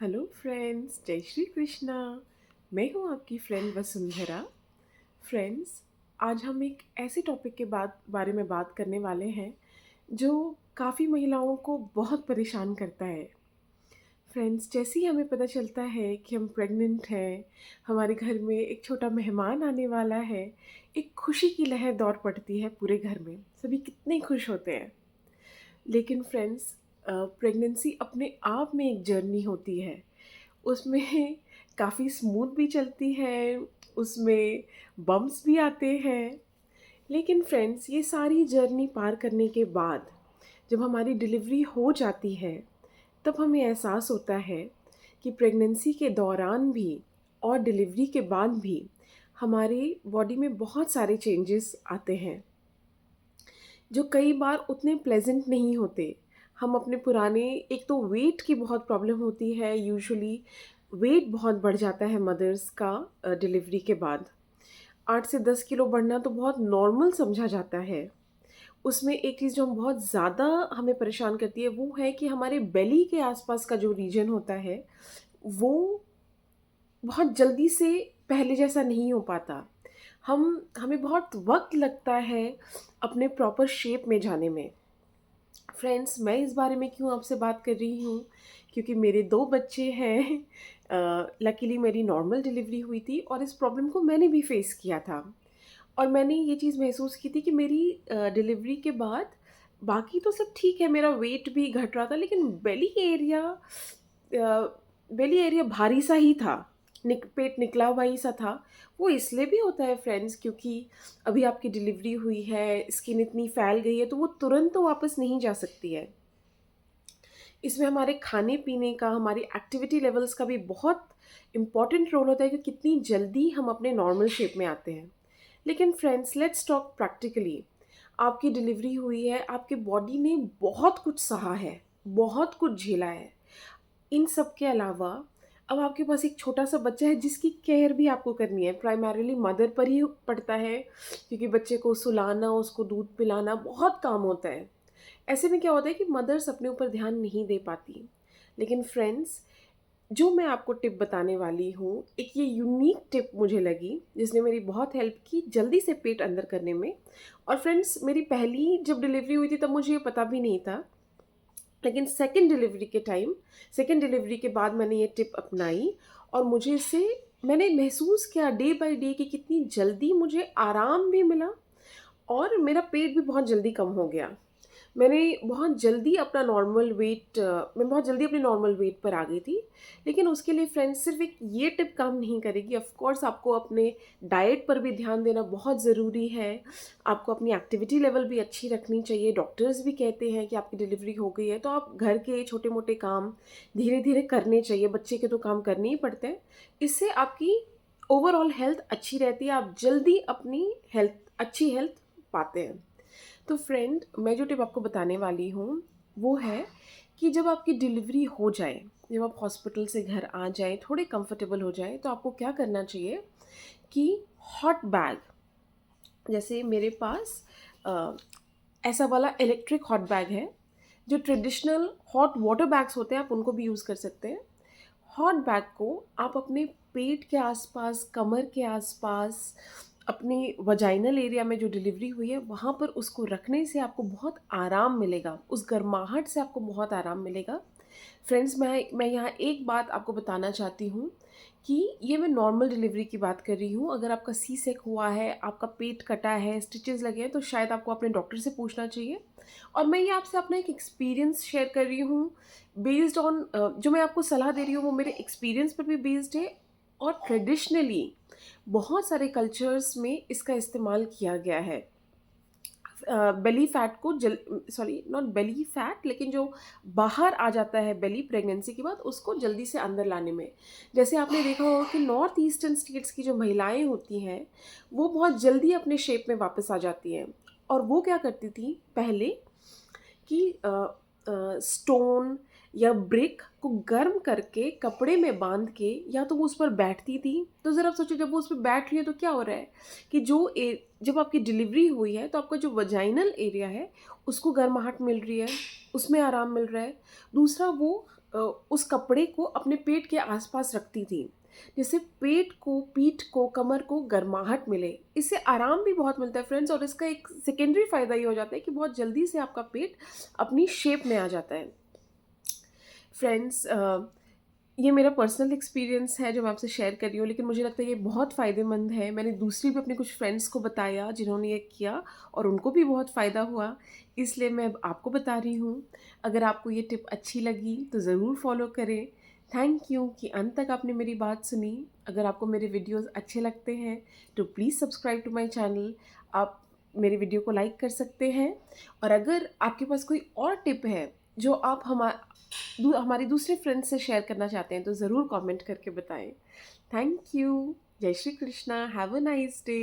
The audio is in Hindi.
हेलो फ्रेंड्स, जय श्री कृष्णा। मैं हूँ आपकी फ्रेंड वसुंधरा। फ्रेंड्स, आज हम एक ऐसे टॉपिक के बारे में बात करने वाले हैं जो काफ़ी महिलाओं को बहुत परेशान करता है। फ्रेंड्स, जैसे ही हमें पता चलता है कि हम प्रेग्नेंट हैं, हमारे घर में एक छोटा मेहमान आने वाला है, एक खुशी की लहर दौड़ पड़ती है पूरे घर में। सभी कितने खुश होते हैं। लेकिन फ्रेंड्स, प्रेगनेंसी अपने आप में एक जर्नी होती है। उसमें काफ़ी स्मूथ भी चलती है, उसमें बम्प्स भी आते हैं। लेकिन फ्रेंड्स, ये सारी जर्नी पार करने के बाद जब हमारी डिलीवरी हो जाती है, तब हमें एहसास होता है कि प्रेगनेंसी के दौरान भी और डिलीवरी के बाद भी हमारी बॉडी में बहुत सारे चेंजेस आते हैं जो कई बार उतने प्लेजेंट नहीं होते। हम अपने पुराने, एक तो वेट की बहुत प्रॉब्लम होती है, यूजुअली वेट बहुत बढ़ जाता है मदर्स का डिलीवरी के बाद। 8 से 10 किलो बढ़ना तो बहुत नॉर्मल समझा जाता है। उसमें एक चीज़ जो हम बहुत ज़्यादा हमें परेशान करती है वो है कि हमारे बेली के आसपास का जो रीजन होता है वो बहुत जल्दी से पहले जैसा नहीं हो पाता। हमें बहुत वक्त लगता है अपने प्रॉपर शेप में जाने में। फ्रेंड्स, मैं इस बारे में क्यों आपसे बात कर रही हूँ, क्योंकि मेरे 2 बच्चे हैं। लकीली मेरी नॉर्मल डिलीवरी हुई थी और इस प्रॉब्लम को मैंने भी फेस किया था। और मैंने ये चीज़ महसूस की थी कि मेरी डिलीवरी के बाद बाकी तो सब ठीक है, मेरा वेट भी घट रहा था, लेकिन बेली एरिया भारी सा ही था। पेट निकला हुआ ही सा था। वो इसलिए भी होता है फ्रेंड्स, क्योंकि अभी आपकी डिलीवरी हुई है, स्किन इतनी फैल गई है, तो वो तुरंत तो वापस नहीं जा सकती है। इसमें हमारे खाने पीने का, हमारी एक्टिविटी लेवल्स का भी बहुत इम्पॉर्टेंट रोल होता है कि कितनी जल्दी हम अपने नॉर्मल शेप में आते हैं। लेकिन फ्रेंड्स, लेट्स टॉक प्रैक्टिकली। आपकी डिलीवरी हुई है, आपके बॉडी ने बहुत कुछ सहा है, बहुत कुछ झेला है। इन सब के अलावा अब आपके पास एक छोटा सा बच्चा है जिसकी केयर भी आपको करनी है। प्राइमरीली मदर पर ही पड़ता है, क्योंकि बच्चे को सुलाना, उसको दूध पिलाना बहुत काम होता है। ऐसे में क्या होता है कि मदर्स अपने ऊपर ध्यान नहीं दे पाती। लेकिन फ्रेंड्स, जो मैं आपको टिप बताने वाली हूँ, एक ये यूनिक टिप मुझे लगी जिसने मेरी बहुत हेल्प की जल्दी से पेट अंदर करने में। और फ्रेंड्स, मेरी पहली जब डिलीवरी हुई थी तब मुझे ये पता भी नहीं था, लेकिन सेकेंड डिलीवरी के बाद मैंने ये टिप अपनाई और मुझे इससे मैंने महसूस किया डे बाय डे कि कितनी जल्दी मुझे आराम भी मिला और मेरा पेट भी बहुत जल्दी कम हो गया। मैं बहुत जल्दी अपने नॉर्मल वेट पर आ गई थी। लेकिन उसके लिए फ्रेंड्स, सिर्फ एक ये टिप काम नहीं करेगी। ऑफ कोर्स आपको अपने डाइट पर भी ध्यान देना बहुत ज़रूरी है। आपको अपनी एक्टिविटी लेवल भी अच्छी रखनी चाहिए। डॉक्टर्स भी कहते हैं कि आपकी डिलीवरी हो गई है तो आप घर के छोटे मोटे काम धीरे धीरे करने चाहिए। बच्चे के तो काम करने ही पड़ते हैं। इससे आपकी ओवरऑल हेल्थ अच्छी रहती है, आप जल्दी अपनी अच्छी हेल्थ पाते हैं। तो फ्रेंड, मैं जो टिप आपको बताने वाली हूँ वो है कि जब आपकी डिलीवरी हो जाए, जब आप हॉस्पिटल से घर आ जाएं, थोड़े कंफर्टेबल हो जाएं, तो आपको क्या करना चाहिए कि हॉट बैग, जैसे मेरे पास अ, ऐसा वाला इलेक्ट्रिक हॉट बैग है। जो ट्रेडिशनल हॉट वाटर बैग्स होते हैं आप उनको भी यूज़ कर सकते हैं। हॉट बैग को आप अपने पेट के आसपास, कमर के आसपास, अपनी वजाइनल एरिया में जो डिलीवरी हुई है वहाँ पर उसको रखने से आपको बहुत आराम मिलेगा। उस गर्माहट से आपको बहुत आराम मिलेगा। फ्रेंड्स, मैं यहाँ एक बात आपको बताना चाहती हूँ कि ये मैं नॉर्मल डिलीवरी की बात कर रही हूँ। अगर आपका सी सेक हुआ है, आपका पेट कटा है, स्टिचेस लगे हैं, तो शायद आपको अपने डॉक्टर से पूछना चाहिए। और मैं ये आपसे अपना एक एक्सपीरियंस शेयर कर रही हूँ बेस्ड ऑन, जो मैं आपको सलाह दे रही हूँ वो मेरे एक्सपीरियंस पर भी बेस्ड है। और ट्रेडिशनली बहुत सारे कल्चर्स में इसका इस्तेमाल किया गया है। बेली फैट को सॉरी, नॉट बेली फैट, लेकिन जो बाहर आ जाता है बेली प्रेगनेंसी के बाद, उसको जल्दी से अंदर लाने में। जैसे आपने देखा होगा कि नॉर्थ ईस्टर्न स्टेट्स की जो महिलाएं होती हैं वो बहुत जल्दी अपने शेप में वापस आ जाती हैं। और वो क्या करती थी पहले कि स्टोन या ब्रिक को गर्म करके कपड़े में बांध के या तो वो उस पर बैठती थी। तो ज़रा सोचो, जब वो उस पर बैठ रही है तो क्या हो रहा है कि जब आपकी डिलीवरी हुई है तो आपका जो वजाइनल एरिया है उसको गर्माहट मिल रही है, उसमें आराम मिल रहा है। दूसरा, वो उस कपड़े को अपने पेट के आसपास रखती थी, जिससे पेट को, पीठ को, कमर को गर्माहट मिले। इससे आराम भी बहुत मिलता है फ्रेंड्स, और इसका एक सेकेंडरी फ़ायदा ये हो जाता है कि बहुत जल्दी से आपका पेट अपनी शेप में आ जाता है। फ्रेंड्स, ये मेरा पर्सनल एक्सपीरियंस है जो मैं आपसे शेयर कर रही हूँ, लेकिन मुझे लगता है ये बहुत फ़ायदेमंद है। मैंने दूसरी भी अपने कुछ फ्रेंड्स को बताया जिन्होंने ये किया और उनको भी बहुत फ़ायदा हुआ, इसलिए मैं अब आपको बता रही हूँ। अगर आपको ये टिप अच्छी लगी तो ज़रूर फ़ॉलो करें। थैंक यू कि अंत तक आपने मेरी बात सुनी। अगर आपको मेरे वीडियोज़ अच्छे लगते हैं तो please subscribe to my channel. आप मेरे वीडियो को लाइक कर सकते हैं, और अगर आपके पास कोई और टिप है जो आप हमारी दूसरे फ्रेंड्स से शेयर करना चाहते हैं तो ज़रूर कमेंट करके बताएं। Thank you. जय Shri Krishna. Have a nice day.